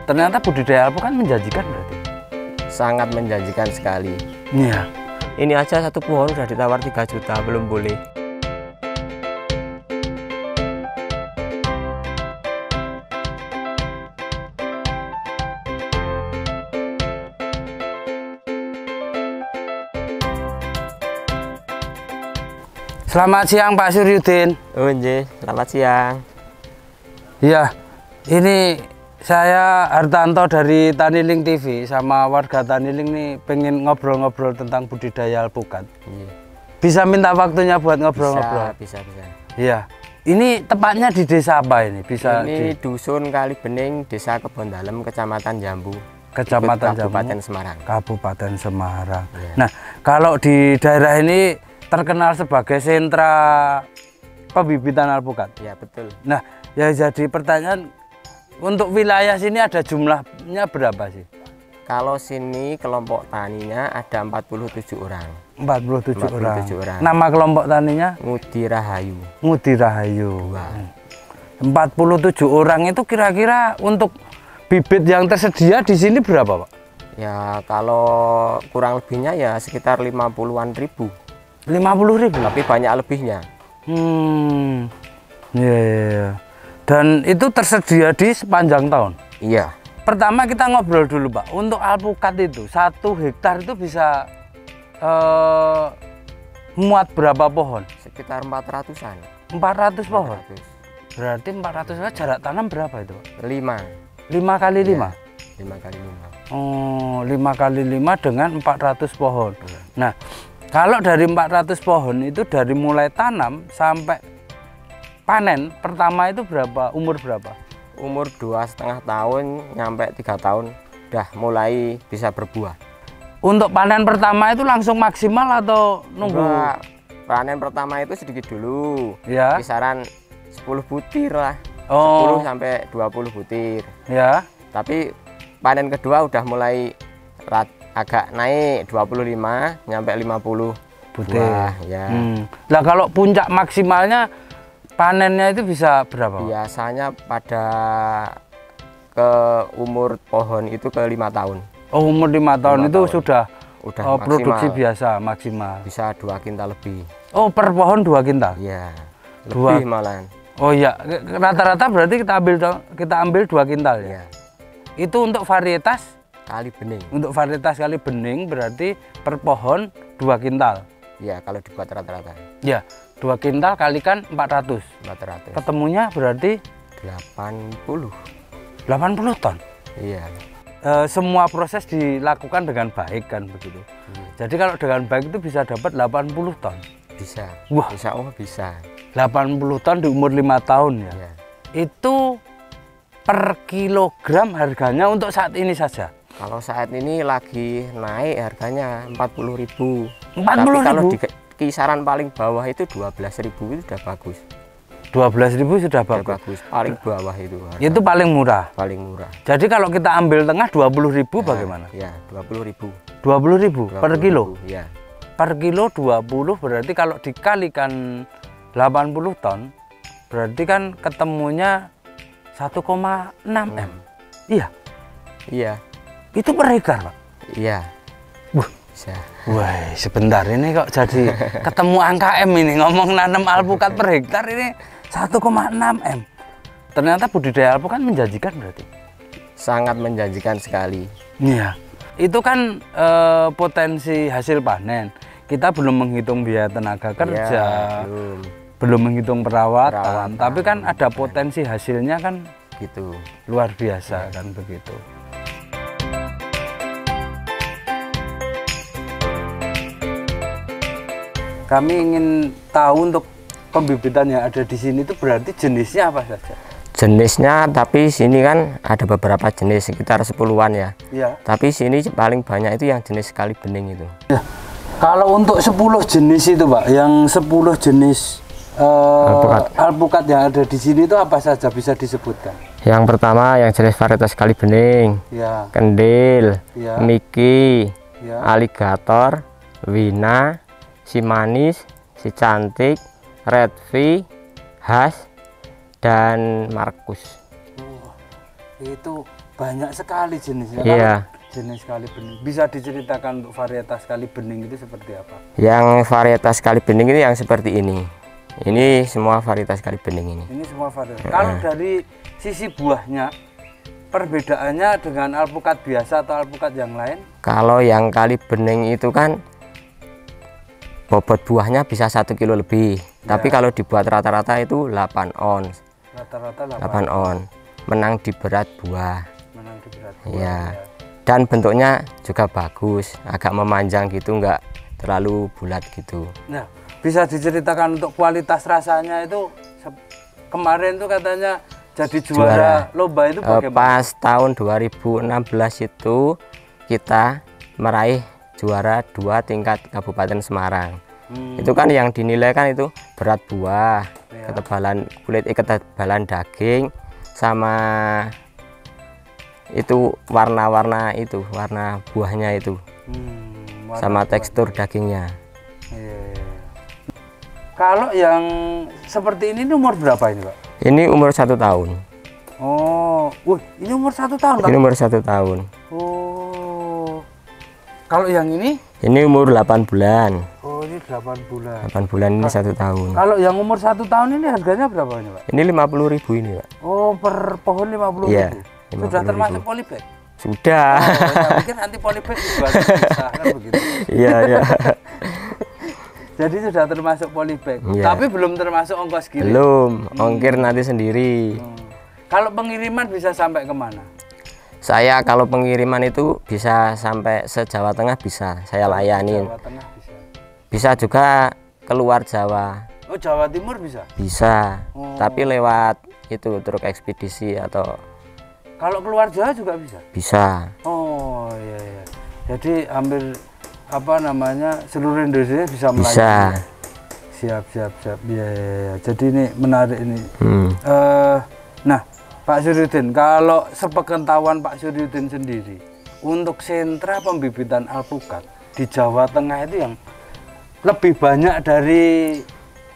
Ternyata budidaya alpukat menjanjikan berarti. Sangat menjanjikan sekali. Iya. Ini aja satu pohon udah ditawar 3 juta, belum boleh. Selamat siang Pak Suryudin. Oh, selamat siang. Iya, ini saya Hartanto dari Taniling TV sama warga Taniling nih pengen ngobrol-ngobrol tentang budidaya alpukat. Iya. Bisa minta waktunya buat ngobrol-ngobrol? Bisa. Iya. Ini tepatnya di desa apa ini? Bisa ini Dusun Kali Bening, Desa Kebon Dalem, Kecamatan Jambu, Kecamatan Jambu, Kabupaten Semarang. Kabupaten Semarang. Iya. Nah, kalau di daerah ini terkenal sebagai sentra pembibitan alpukat. Ya, betul. Nah, ya jadi pertanyaan, untuk wilayah sini ada jumlahnya berapa sih? Kalau sini kelompok taninya ada 47 orang. 47 orang. 47 orang. Nama kelompok taninya? Ngudi Rahayu. Ngudi Rahayu. Wah. 47 orang itu kira-kira untuk bibit yang tersedia di sini berapa, Pak? Ya, kalau kurang lebihnya ya sekitar 50-an ribu. 50.000. Tapi banyak lebihnya. Iya. Dan itu tersedia di sepanjang tahun. Iya. Pertama kita ngobrol dulu, Pak. Untuk alpukat itu 1 hektar itu bisa muat berapa pohon? Sekitar 400-an. 400 pohon. 400. Berarti 400 jarak tanam berapa itu, Pak? 5. 5 kali 5. 5 kali 5. Oh, 5 kali 5 dengan 400 pohon. Iya. Nah, kalau dari 400 pohon itu dari mulai tanam sampai panen pertama itu berapa? Umur berapa? Umur 2,5 tahun nyampe 3 tahun udah mulai bisa berbuah. Untuk panen pertama itu langsung maksimal atau nunggu? Enggak, panen pertama itu sedikit dulu. Ya. Kisaran 10 butir lah. Oh. 10 sampai 20 butir. Ya. Tapi panen kedua udah mulai agak naik 25 nyampe 50 butir. buah, ya. Nah, kalau puncak maksimalnya panennya itu bisa berapa, Pak? Biasanya pada ke umur pohon itu ke 5 tahun. Oh, umur 5 tahun 5 itu tahun. sudah produksi maksimal. biasa maksimal. Bisa 2 kintal lebih. Oh, per pohon 2 kintal? Iya. Dua. Lebih malahan. Oh iya, rata-rata berarti kita ambil 2 kintal ya. Iya. Itu untuk varietas Kali Bening. Untuk varietas Kali Bening berarti per pohon 2 kintal. Iya, kalau dibuat rata-rata. Ya, 2 kintal kalikan 400. 400. Ketemunya berarti 80. 80 ton. Iya. Semua proses dilakukan dengan baik kan begitu. Jadi kalau dengan baik itu bisa dapat 80 ton. Bisa. Wah. Insya Allah bisa. 80 ton di umur 5 tahun ya. Iya. Itu per kilogram harganya untuk saat ini saja. Kalau saat ini lagi naik harganya 40.000. 40.000? Tapi kalau di kisaran paling bawah itu 12.000 itu sudah bagus. 12.000 sudah Sudah bagus. bagus. Paling bawah itu. Harga. Itu paling murah. Paling murah. Jadi kalau kita ambil tengah 20.000 bagaimana? Ya, 20.000. 20.000 per kilo. Ya. Per kilo 20 berarti kalau dikalikan 80 ton berarti kan ketemunya 1,6 M. Iya. Iya. Itu per hektar, Pak. Iya. Bisa. Wah, sebentar ini kok jadi ketemu angka M ini, ngomong nanam alpukat per hektar ini 1,6 M. Ternyata budidaya alpukat menjanjikan berarti. Sangat menjanjikan sekali. Iya. Itu kan potensi hasil panen. Kita belum menghitung biaya tenaga kerja. Ya, belum menghitung perawatan. Tapi kan ada potensi hasilnya kan gitu. Luar biasa kan begitu. Kami ingin tahu untuk pembibitan yang ada di sini itu berarti jenisnya apa saja? Jenisnya, tapi sini kan ada beberapa jenis, sekitar 10-an ya. Iya. Tapi sini paling banyak itu yang jenis Kali Bening itu. Ya. Kalau untuk 10 jenis itu, Pak, yang 10 jenis alpukat yang ada di sini itu apa saja bisa disebutkan? Yang pertama yang jenis varietas Kali Bening, ya. Kendil, ya. Miki, ya. Aligator, Wina, Si Manis, Si Cantik, Red V, Has, dan Markus. Itu banyak sekali jenisnya. Iya. Kalau jenis kali bening, bisa diceritakan untuk varietas kali bening itu seperti apa? Yang varietas kali bening ini yang seperti ini. Ini semua varietas kali bening ini. Ini semua varietas. Kalau dari sisi buahnya, perbedaannya dengan alpukat biasa atau alpukat yang lain? Kalau yang kali bening itu kan bobot buahnya bisa 1 kilo lebih. Tapi kalau dibuat rata-rata itu 8 ons. Rata-rata 8 on. Menang di berat buah. Menang di berat buah. Ya. Dan bentuknya juga bagus, agak memanjang gitu, enggak terlalu bulat gitu. Nah, bisa diceritakan untuk kualitas rasanya itu kemarin tuh katanya jadi juara lomba itu bagaimana? Pas tahun 2016 itu kita meraih juara 2 tingkat Kabupaten Semarang. Itu kan yang dinilai kan itu berat buah, ketebalan kulit, ketebalan daging, sama itu warna-warna itu, warna buahnya itu, sama tekstur dagingnya. Kalau yang seperti ini umur berapa ini, Pak? Ini umur 1 tahun. Oh, ini umur 1 tahun, Pak? Ini umur 1 tahun. Oh, kalau yang ini? Ini umur 8 bulan. Oh, ini 8 bulan. 8 bulan ini 1 tahun. Kalau yang umur 1 tahun ini harganya berapa ini, Pak? Ini 50.000 ini, Pak. Oh, per pohon 50.000. Iya, Sudah termasuk polybag? Sudah. Oh, saya pikir nanti polybag dijual bisa kan begitu. Iya, iya. Jadi sudah termasuk polybag, tapi belum termasuk ongkos kirim. Belum, ongkir nanti sendiri. Kalau pengiriman bisa sampai kemana? Saya kalau pengiriman itu bisa sampai se-Jawa Tengah, bisa saya layanin. Jawa Tengah bisa. Bisa juga keluar Jawa. Oh, Jawa Timur bisa? Bisa, tapi lewat itu truk ekspedisi atau. Kalau keluar Jawa juga bisa? Bisa. Oh iya, iya. Jadi hampir apa namanya seluruh Indonesia bisa melayani. Bisa. Siap. Ya. Jadi ini menarik ini. Nah, Pak Suryudin, kalau sepengetahuan Pak Suryudin sendiri, untuk sentra pembibitan alpukat di Jawa Tengah itu yang lebih banyak dari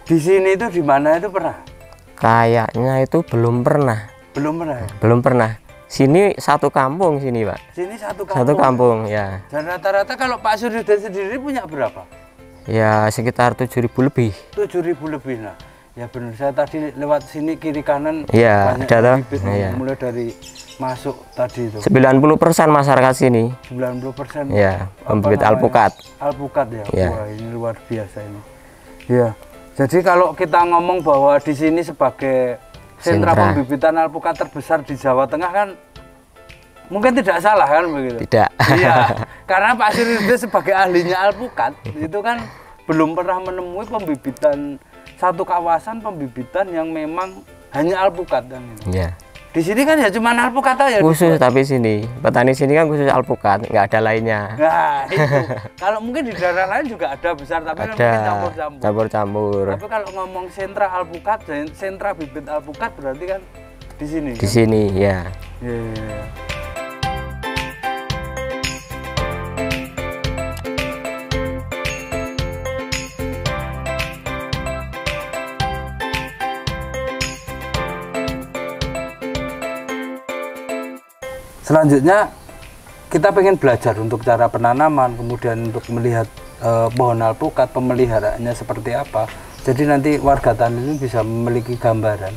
di sini itu di mana itu pernah? Kayaknya itu belum pernah. Belum pernah. Ya? Belum pernah. Sini satu kampung sini, Pak. Sini satu kampung. Satu kampung, ya. Dan rata-rata kalau Pak Suryudin sendiri punya berapa? Ya sekitar 7.000 lebih. 7.000 lebih. Nah, ya benar. Saya tadi lewat sini kiri kanan. Iya, ada bibit. Ya. Mulai dari masuk tadi itu. 90% masyarakat sini. 90%. Ya, pembibit alpukat. Alpukat ya. Ya. Wah, ini luar biasa ini. Ya. Jadi kalau kita ngomong bahwa di sini sebagai sentra pembibitan alpukat terbesar di Jawa Tengah kan mungkin tidak salah kan begitu? Tidak. Iya, karena Pak Suryudin sebagai ahlinya alpukat itu kan belum pernah menemui pembibitan satu kawasan pembibitan yang memang hanya alpukat kan. Iya. Di sini kan ya cuma alpukat aja. Khusus tapi sini petani sini kan khusus alpukat, nggak ada lainnya. Nah itu. Kalau mungkin di daerah lain juga ada besar tapi ada, mungkin campur-campur. Tapi kalau ngomong sentra alpukat, sentra bibit alpukat berarti kan di sini. Di kan? Sini ya. Yeah. Selanjutnya kita pengen belajar untuk cara penanaman, kemudian untuk melihat pohon alpukat, pemeliharaannya seperti apa. Jadi nanti warga tani ini bisa memiliki gambaran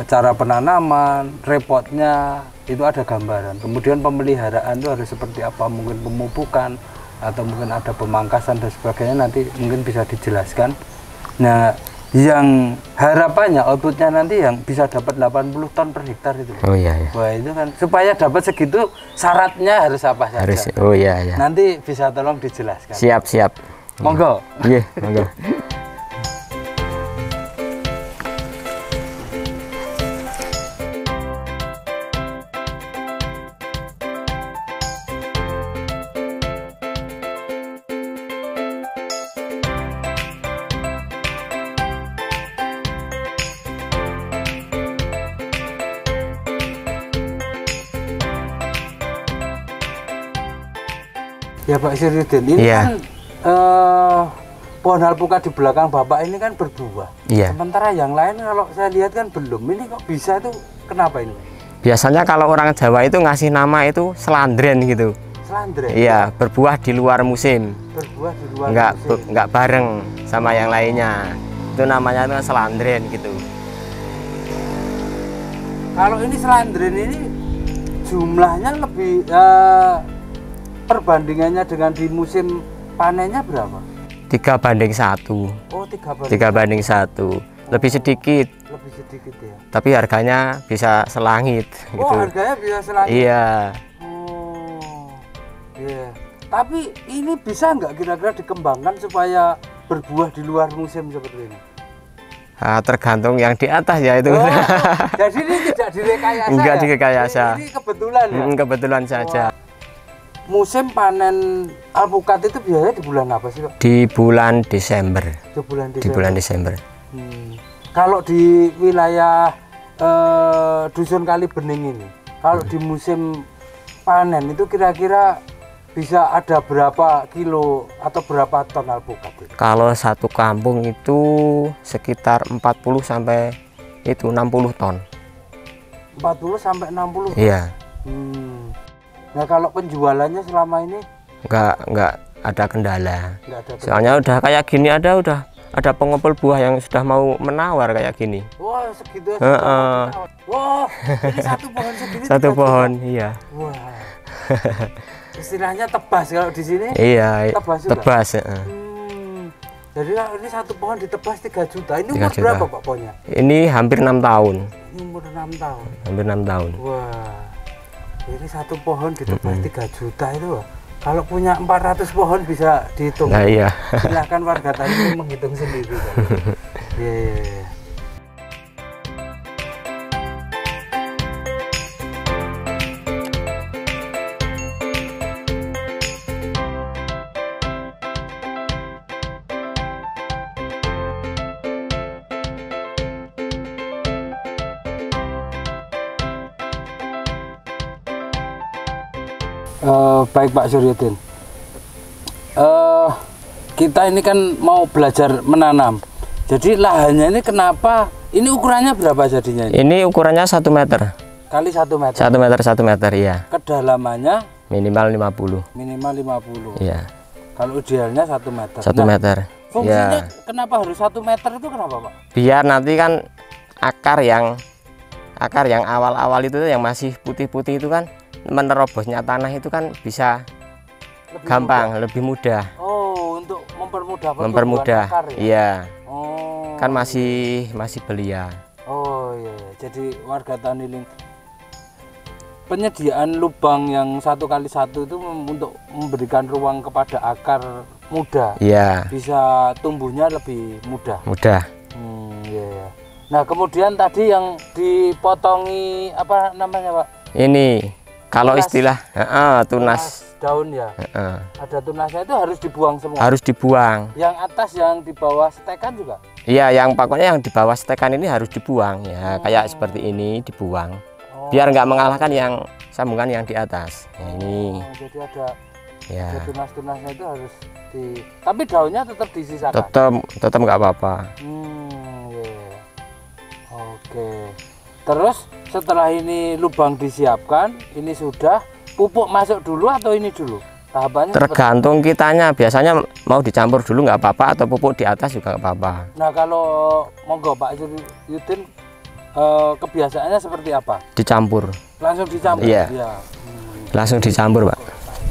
cara penanaman, repotnya itu ada gambaran. Kemudian pemeliharaan itu harus seperti apa, mungkin pemupukan atau mungkin ada pemangkasan dan sebagainya nanti mungkin bisa dijelaskan. Nah, yang harapannya outputnya nanti yang bisa dapat 80 ton per hektar itu. Oh iya, iya. Wah itu kan supaya dapat segitu syaratnya harus apa saja. Harus. Oh iya, iya. Nanti bisa tolong dijelaskan. Siap. Monggo. Iya, monggo. Ya Pak Suryudin, ini kan pohon alpukat di belakang Bapak ini kan berbuah. Sementara yang lain kalau saya lihat kan belum. Ini kok bisa tuh kenapa ini? Biasanya kalau orang Jawa itu ngasih nama itu selandren gitu. Selandren? Iya, berbuah di luar musim. Berbuah di luar musim. Nggak bareng sama yang lainnya. Itu namanya itu selandren gitu. Kalau ini selandren ini jumlahnya lebih perbandingannya dengan di musim panennya berapa? 3:1. Oh, 3:1. Lebih sedikit. Lebih sedikit ya. Tapi harganya bisa selangit. Oh, gitu. harganya bisa selangit. Iya. Oh, iya. Tapi ini bisa nggak kira-kira dikembangkan supaya berbuah di luar musim seperti ini? Tergantung yang di atas ya itu. Oh, jadi ini tidak direkayasa. Enggak ya? Direkayasa. Ini kebetulan ya. Kebetulan saja. Musim panen alpukat itu biasanya di bulan apa sih, Pak? Di bulan Desember. Di bulan Desember. Kalau di wilayah Dusun Kali Bening ini, kalau di musim panen itu kira-kira bisa ada berapa kilo atau berapa ton alpukat itu? Kalau satu kampung itu sekitar 40 sampai 60 ton. 40 sampai 60 ton? Iya. Nah, kalau penjualannya selama ini? Nggak ada kendala. Soalnya udah kayak gini udah pengumpul buah yang sudah mau menawar kayak gini. Wah, segitu ya. Wah, ini satu pohon segini. Satu pohon, iya. Wah. Istilahnya tebas kalau di sini. Iya, tebas. Jadi ini satu pohon ditebas 3 juta. Ini umur berapa, Pak, pohonnya? Ini hampir 6 tahun. Ini umur 6 tahun. Hampir 6 tahun. Wah. Ini satu pohon ditebas 3 juta itu. Kalau punya 400 pohon bisa dihitung. Nah, iya. Silahkan warga tani menghitung sendiri. Iya. Baik Pak Suryudin, kita ini kan mau belajar menanam. Jadi lahannya ini kenapa? Ini ukurannya berapa jadinya? Ini ukurannya 1 meter. Kali 1 meter. 1 meter ya. Kedalamannya? Minimal 50. Minimal 50. Iya. Kalau idealnya 1 meter. 1 meter. Fungsinya kenapa harus 1 meter itu kenapa, Pak? Biar nanti kan akar yang awal-awal itu yang masih putih-putih itu kan menerobosnya tanah itu kan bisa lebih gampang, lebih mudah. Oh, untuk mempermudah akar ya? Iya. Oh. Kan masih belia. Oh iya. Jadi warga Taniling penyediaan lubang yang 1x1 itu untuk memberikan ruang kepada akar muda. Iya. Bisa tumbuhnya lebih mudah. Mudah. Iya. Nah, kemudian tadi yang dipotongi apa namanya, Pak? Ini kalau istilah tunas daun ya. Ada tunasnya itu harus dibuang semua. Harus dibuang. Yang atas yang di bawah setekan juga. Iya, yang pokoknya yang di bawah setekan ini harus dibuang ya, kayak seperti ini dibuang. Biar nggak mengalahkan yang sambungan yang di atas. Nah, ini. Jadi ada tunas-tunasnya itu harus tapi daunnya tetap disisakan. Tetap nggak apa-apa. Oke. Terus setelah ini lubang disiapkan, ini sudah pupuk masuk dulu atau ini dulu? Tahapannya tergantung kitanya. Biasanya mau dicampur dulu nggak apa-apa atau pupuk di atas juga nggak apa-apa. Nah, kalau monggo Pak Suryudin, kebiasaannya seperti apa? Dicampur. Langsung dicampur? Iya. Langsung dicampur, Pak.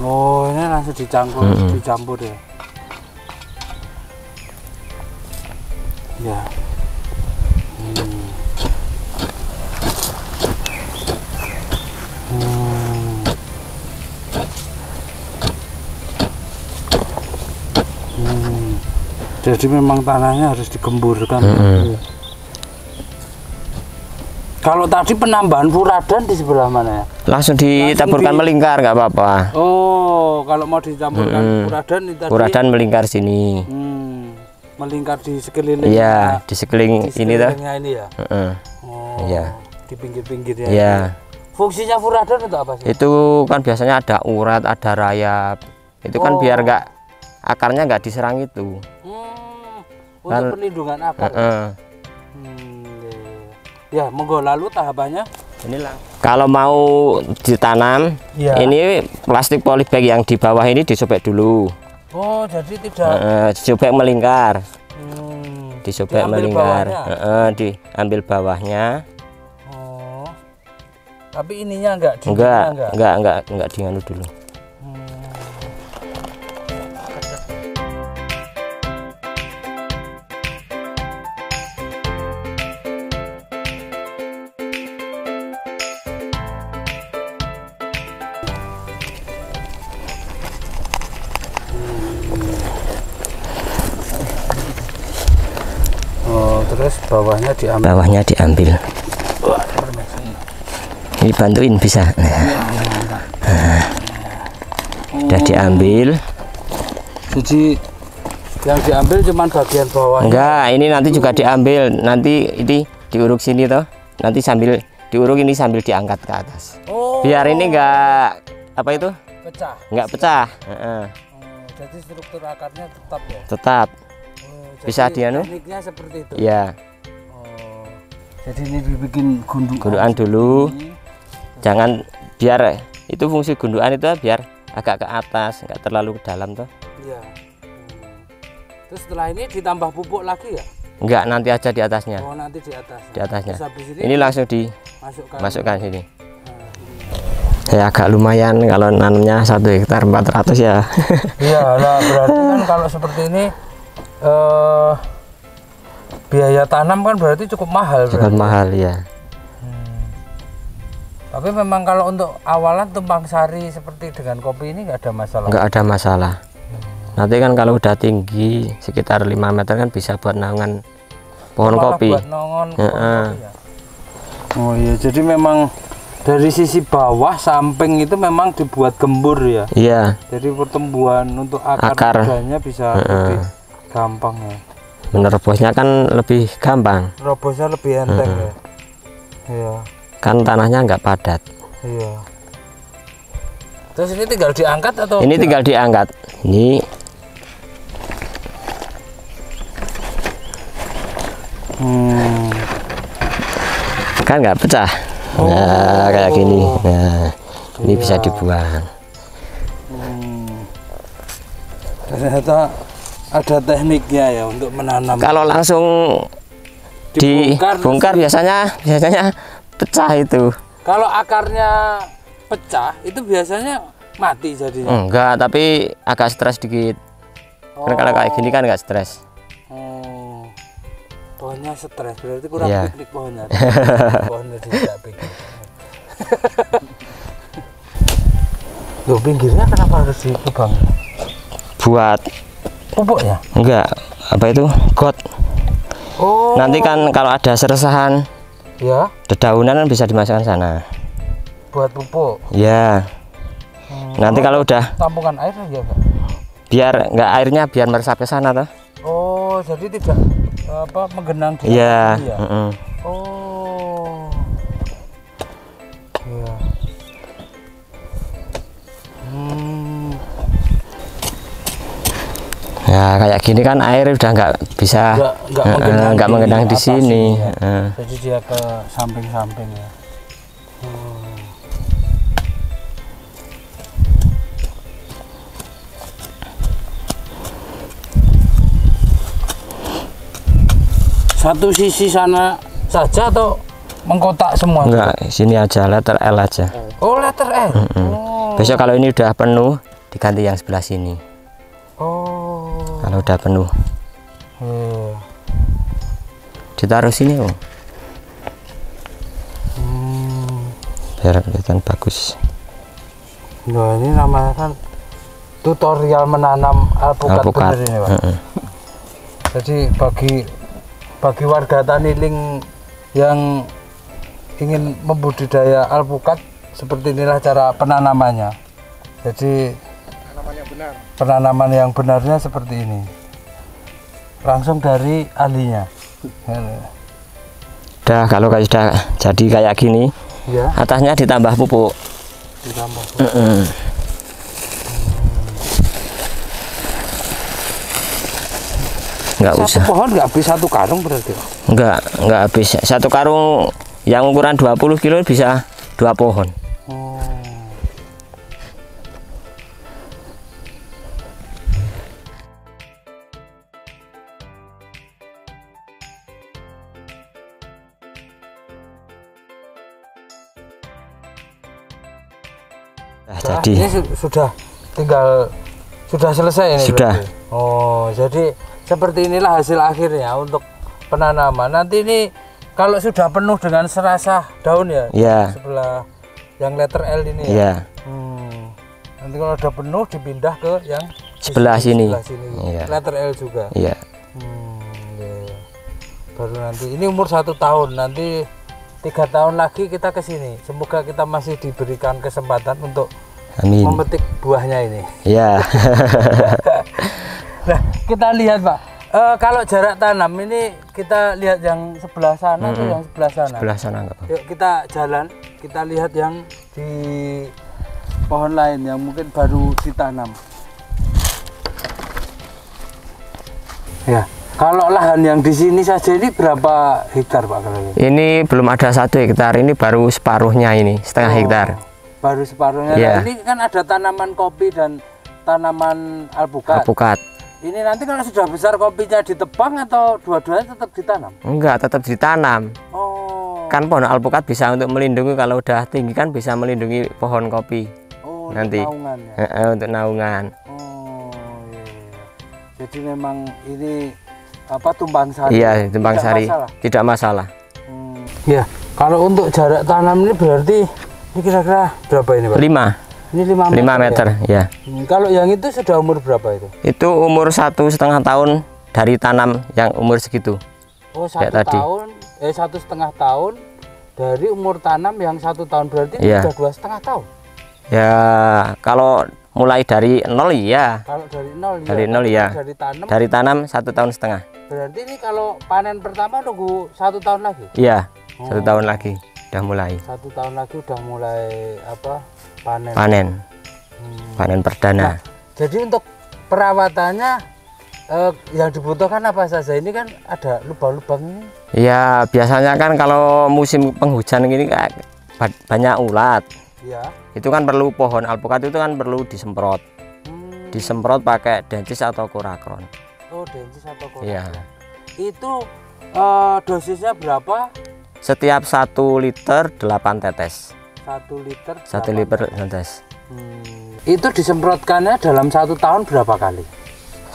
Oh, ini langsung dicampur ya. Ya. Jadi memang tanahnya harus digemburkan. Kalau tadi penambahan furadan di sebelah mana ya? Langsung ditaburkan melingkar, nggak apa-apa. Oh, kalau mau dicampurkan furadan ini tadi. Furadan melingkar sini. Melingkar di sekeliling. Iya, di sekeliling ini dah. Ini ya. Oh, iya. Di pinggir-pinggir ya. Iya. Fungsinya furadan untuk apa sih? Itu kan biasanya ada urat, ada rayap. Itu kan biar nggak akarnya nggak diserang itu. Untuk perlindungan akar. Ya, monggo lalu tahapannya. Inilah. Kalau mau ditanam, ya. Ini plastik polybag yang di bawah ini disobek dulu. Oh, jadi tidak disobek melingkar. Disobek melingkar. Diambil bawahnya. Oh. Tapi ininya enggak dianu dulu. Terus bawahnya diambil. Ini bantuin bisa. Udah diambil. Jadi yang diambil cuma bagian bawah. Enggak, ini nanti juga diambil. Nanti ini diuruk sini toh. Nanti sambil diuruk ini sambil diangkat ke atas. Biar ini enggak apa itu? Pecah. Enggak pecah. Jadi struktur akarnya tetap ya. Tetap. Bisa dianu? Tekniknya seperti itu. Ya. Jadi ini dibikin gundukan dulu. Jangan biar itu fungsi gundukan itu biar agak ke atas, enggak terlalu ke dalam toh. Iya. Terus setelah ini ditambah pupuk lagi ya? Enggak, nanti aja di atasnya. Oh, nanti di atasnya. Di atasnya. Ini langsung dimasukkan sini. Ya agak lumayan kalau nanamnya 1 hektar 400 ya. Iya lah, berarti kan kalau seperti ini biaya tanam kan berarti cukup mahal. Cukup mahal ya. Tapi memang kalau untuk awalan tumpang sari seperti dengan kopi ini nggak ada masalah. Nggak ada masalah. Nanti kan kalau udah tinggi sekitar 5 meter kan bisa buat naungan pohon kopi. Buat naungan pohon kopi ya? Oh iya, jadi memang dari sisi bawah samping itu memang dibuat gembur ya. Iya. Jadi pertumbuhan untuk akarnya bisa lebih gampang ya. Menerobosnya kan lebih gampang. Menerobosnya lebih enteng ya. Iya. Kan tanahnya nggak padat. Iya. Terus ini tinggal diangkat atau? Ini tinggal diangkat. Ini. Kan nggak pecah. Nah, kayak gini. Nah, ini bisa dibuang. Ternyata ada tekniknya ya untuk menanam. Kalau langsung dibongkar biasanya pecah itu. Kalau akarnya pecah itu biasanya mati jadinya. Enggak, tapi agak stres dikit. Karena kalau kayak gini kan nggak stres. Pohonnya stres, berarti kurang piknik pohonnya. Pohonnya tidak piknik. Loh, pinggirnya kenapa harus ditebang? Buat pupuk ya? Enggak, apa itu? Got. Oh. Nanti kan kalau ada seresahan, ya, dedaunan kan bisa dimasukkan sana. Buat pupuk. Ya. Nanti kalau udah tampungan air ya, Pak? Biar enggak airnya biar meresap ke sana toh. Oh, jadi tidak apa menggenang di ya. Ya. Oh. Ya. Ya kayak gini kan air udah nggak bisa nggak menggenang di sini. Ya. Jadi dia ke samping-samping ya. Satu sisi sana saja atau mengkotak semua? Enggak, sini aja, letter L aja. Oh, letter L. Oh. Besok kalau ini udah penuh diganti yang sebelah sini. Oh. Kalau udah penuh. Ditaruh sini, Om. Biar kelihatan bagus. Nah, ini namanya kan tutorial menanam alpukat ini, Pak. Jadi bagi warga Taniling yang ingin membudidaya alpukat, seperti inilah cara penanamannya. Jadi penanaman yang benarnya seperti ini, langsung dari ahlinya. Udah, kalau sudah jadi kayak gini ya, atasnya ditambah pupuk. Nggak satu usah. Pohon nggak habis 1 karung berarti? Nggak habis 1 karung yang ukuran 20 kilo bisa 2 pohon. Oh. Nah, jadi ini sudah selesai ini. Sudah. Berarti. Oh, jadi seperti inilah hasil akhirnya untuk penanaman. Nanti ini kalau sudah penuh dengan serasa daun ya, ya, sebelah yang letter L ini ya. ya. Nanti kalau udah penuh dipindah ke yang sebelah sini. Ya. Letter L juga. Iya. Ya. Baru nanti ini umur 1 tahun, nanti 3 tahun lagi kita ke sini. Semoga kita masih diberikan kesempatan untuk Amin. memetik buahnya ini. Ya. Nah, kita lihat Pak. Kalau jarak tanam ini kita lihat yang sebelah sana tuh yang sebelah sana. Sebelah sana enggak, Pak. Yuk kita jalan, kita lihat yang di pohon lain yang mungkin baru ditanam. Ya. Kalau lahan yang di sini saja ini berapa hektar Pak? Ini belum ada 1 hektar, ini baru separuhnya ini, setengah hektar. Baru separuhnya. Yeah. Nah, ini kan ada tanaman kopi dan tanaman alpukat. Alpukat. Ini nanti kalau sudah besar kopinya ditebang atau dua-duanya tetap ditanam? Enggak, tetap ditanam. Oh. Kan pohon alpukat bisa untuk melindungi, kalau udah tinggi kan bisa melindungi pohon kopi. Oh, nanti. Untuk naungan ya? Untuk naungan. Oh, iya. Jadi memang ini apa tumpang sari? Iya, tumpang sari. Tidak masalah. Ya, kalau untuk jarak tanam ini berarti ini kira-kira berapa ini Pak? 5. Ini 5 meter ya. Kalau yang itu sudah umur berapa itu? Itu umur 1,5 tahun dari tanam yang umur segitu. Oh, 1 tahun, 1,5 tahun dari umur tanam yang 1 tahun, berarti ya. Sudah 2,5 tahun. Ya, kalau mulai dari 0 ya. Kalau dari 0 dari 0 ya. Dari tanam 1,5 tahun. Berarti ini kalau panen pertama nunggu 1 tahun lagi? Iya, 1 tahun lagi udah mulai. 1 tahun lagi udah mulai apa? Panen. Panen perdana. Nah, jadi untuk perawatannya yang dibutuhkan apa saja? Ini kan ada lubang-lubang ini. Ya, biasanya kan kalau musim penghujan ini banyak ulat. Ya. Itu kan perlu pohon alpukat itu kan perlu disemprot. Disemprot pakai dentis atau kurakron. Oh, dentis atau kurakron. Iya. Itu dosisnya berapa? Setiap 1 liter 8 tetes. 1 liter 1 liter tetes. Itu disemprotkannya dalam 1 tahun berapa kali?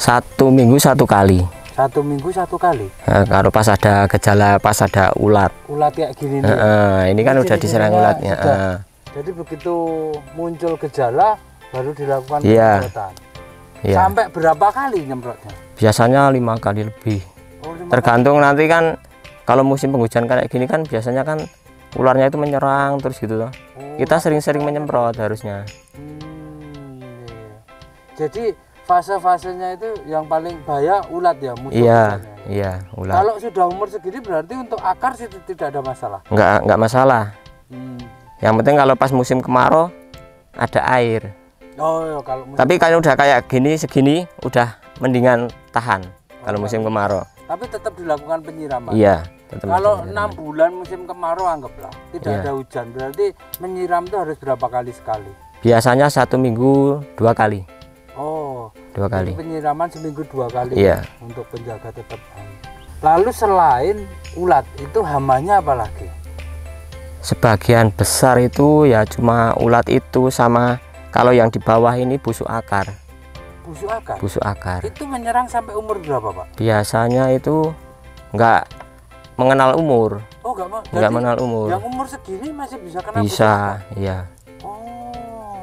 1 minggu 1 kali. 1 minggu 1 kali. Nah, kalau pas ada gejala, pas ada ulat. Ulat kayak gini nih. Ini kan udah diserang ulatnya. Jadi begitu muncul gejala baru dilakukan penyemprotan. Sampai berapa kali nyemprotnya? Biasanya 5 kali lebih. Tergantung nanti kan kalau musim penghujan kayak gini kan biasanya kan ularnya itu menyerang terus gitu loh. Kita sering-sering menyemprot harusnya. Jadi fase-fasenya itu yang paling bahaya ulat ya, musuh. Iya, ulat. Kalau sudah umur segini berarti untuk akar sih tidak ada masalah. Enggak masalah. Yang penting kalau pas musim kemarau ada air. Oh, iya, kalau tapi kalau udah kayak gini segini udah mendingan tahan kalau musim kemarau. Tapi tetap dilakukan penyiraman. Iya. Kalau 6 bulan musim kemarau anggaplah tidak ada hujan, berarti menyiram itu harus berapa kali sekali? Biasanya 1 minggu 2 kali. Oh, 2 kali. Penyiraman seminggu 2 kali. Iya. Untuk penjaga tetap. Lalu selain ulat itu hamanya apa lagi? Sebagian besar itu ya cuma ulat itu sama kalau yang di bawah ini busuk akar. Busuk akar? Busuk akar. Itu menyerang sampai umur berapa Pak? Biasanya itu enggak mengenal umur. Oh, enggak mengenal umur. Yang umur segini masih bisa kena busuk akar? Iya. Oh,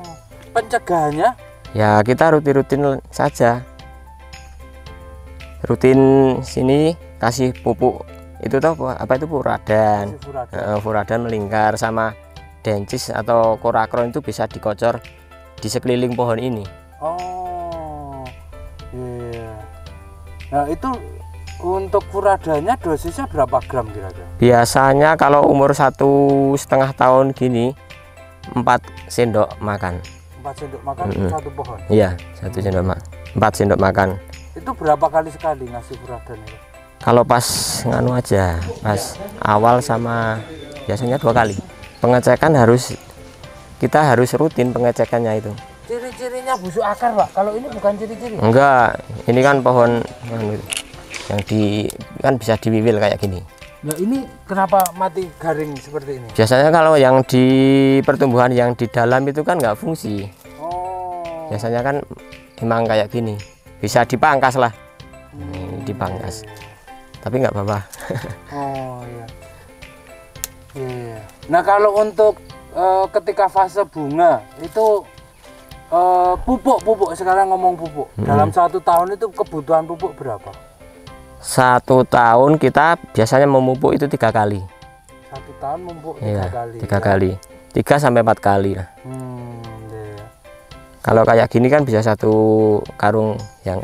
pencegahannya? Ya kita rutin saja. Rutin sini kasih pupuk itu tuh apa itu furadan. Furadan melingkar sama dencis atau korakron itu bisa dikocor di sekeliling pohon ini. Oh, iya. Nah itu untuk furadannya dosisnya berapa gram kira-kira? Biasanya kalau umur 1,5 tahun gini 4 sendok makan. 4 sendok makan satu pohon? Iya, 1 sendok makan. 4 sendok makan. Itu berapa kali sekali ngasih furadan itu? Kalau pas nganu aja, pas awal sama biasanya 2 kali. pengecekan kita harus rutin pengecekannya itu. Ciri-cirinya busuk akar, Pak. Kalau ini bukan ciri-ciri. Enggak, ini kan pohon yang kan bisa diwiwil kayak gini. Nah, ini kenapa mati garing seperti ini? Biasanya kalau yang di pertumbuhan yang di dalam itu kan nggak fungsi. Oh. Biasanya kan emang kayak gini. Bisa dipangkas lah. Ini dipangkas. Tapi nggak apa-apa. Oh iya. Iya. Nah, kalau untuk ketika fase bunga itu pupuk sekarang ngomong pupuk. Dalam 1 tahun itu kebutuhan pupuk berapa? 1 tahun kita biasanya memupuk itu 3 kali. 1 tahun memupuk 3 Iya, kali. 3 kali. 3 sampai 4 kali lah. Iya. Kalau kayak gini kan bisa 1 karung yang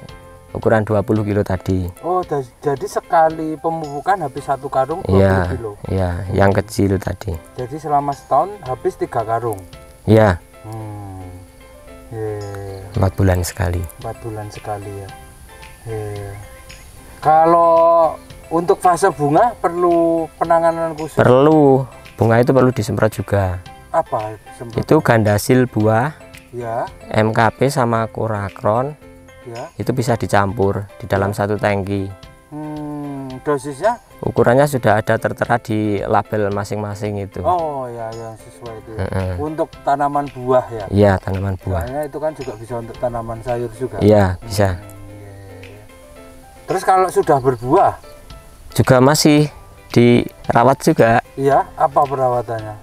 ukuran 20 kilo tadi. Oh, jadi sekali pemupukan habis 1 karung 20 Iya, kilo. iya, yang kecil tadi. Jadi selama setahun habis 3 karung. Iya. Yeah. 4 bulan sekali. 4 bulan sekali ya. Yeah. Kalau untuk fase bunga perlu penanganan khusus? Perlu. Bunga itu perlu disemprot juga. Apa semprot? Itu gandasil buah, ya, MKP sama Korakron. Ya. Itu bisa dicampur di dalam 1 tangki. Dosisnya? Ukurannya sudah ada tertera di label masing-masing itu. Oh ya, yang sesuai itu. Untuk tanaman buah ya? Iya, tanaman buah. Soalnya itu kan juga bisa untuk tanaman sayur juga. Iya, bisa. Terus kalau sudah berbuah? Juga masih dirawat juga. Iya, apa perawatannya?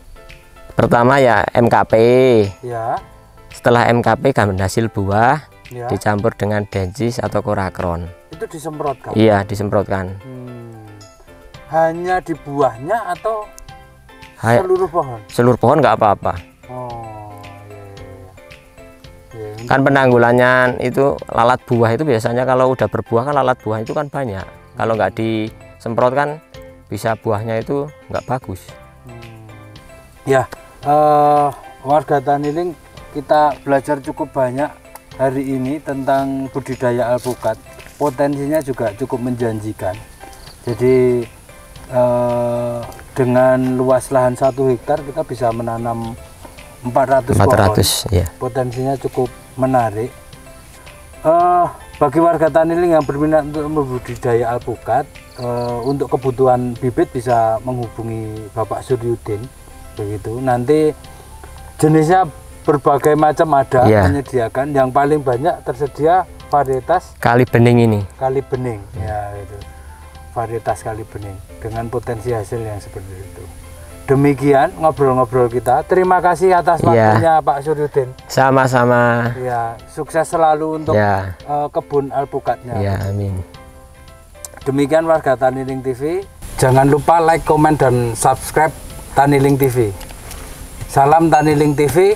Pertama ya MKP. Ya. Setelah MKP gandasil buah, ya, dicampur dengan densis atau Korakron. Itu disemprotkan? Iya, disemprotkan. Hanya di buahnya atau seluruh pohon? Seluruh pohon nggak apa-apa. Oh, iya. Kan penanggulannya itu lalat buah itu biasanya kalau udah berbuah kan lalat buah itu kan banyak. Kalau nggak disemprot kan bisa buahnya itu nggak bagus. Ya, warga Taniling kita belajar cukup banyak hari ini tentang budidaya alpukat. Potensinya juga cukup menjanjikan. Jadi dengan luas lahan 1 hektar kita bisa menanam 400 pohon. Ya. Potensinya cukup menarik. Bagi warga Taniling yang berminat untuk membudidaya alpukat, untuk kebutuhan bibit bisa menghubungi Bapak Suryudin. Begitu. Nanti jenisnya berbagai macam ada, menyediakan. Yang paling banyak tersedia varietas Kali Bening ini. Kali Bening, ya itu. Varietas Kali Bening dengan potensi hasil yang seperti itu. Demikian ngobrol-ngobrol kita. Terima kasih atas waktunya Pak Suryudin. Sama-sama. Ya, sukses selalu untuk kebun alpukatnya. Ya, amin. Demikian warga Taniling TV. Jangan lupa like, komen, dan subscribe Taniling TV. Salam Taniling TV.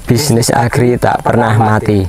Bisnis agri tak pernah mati.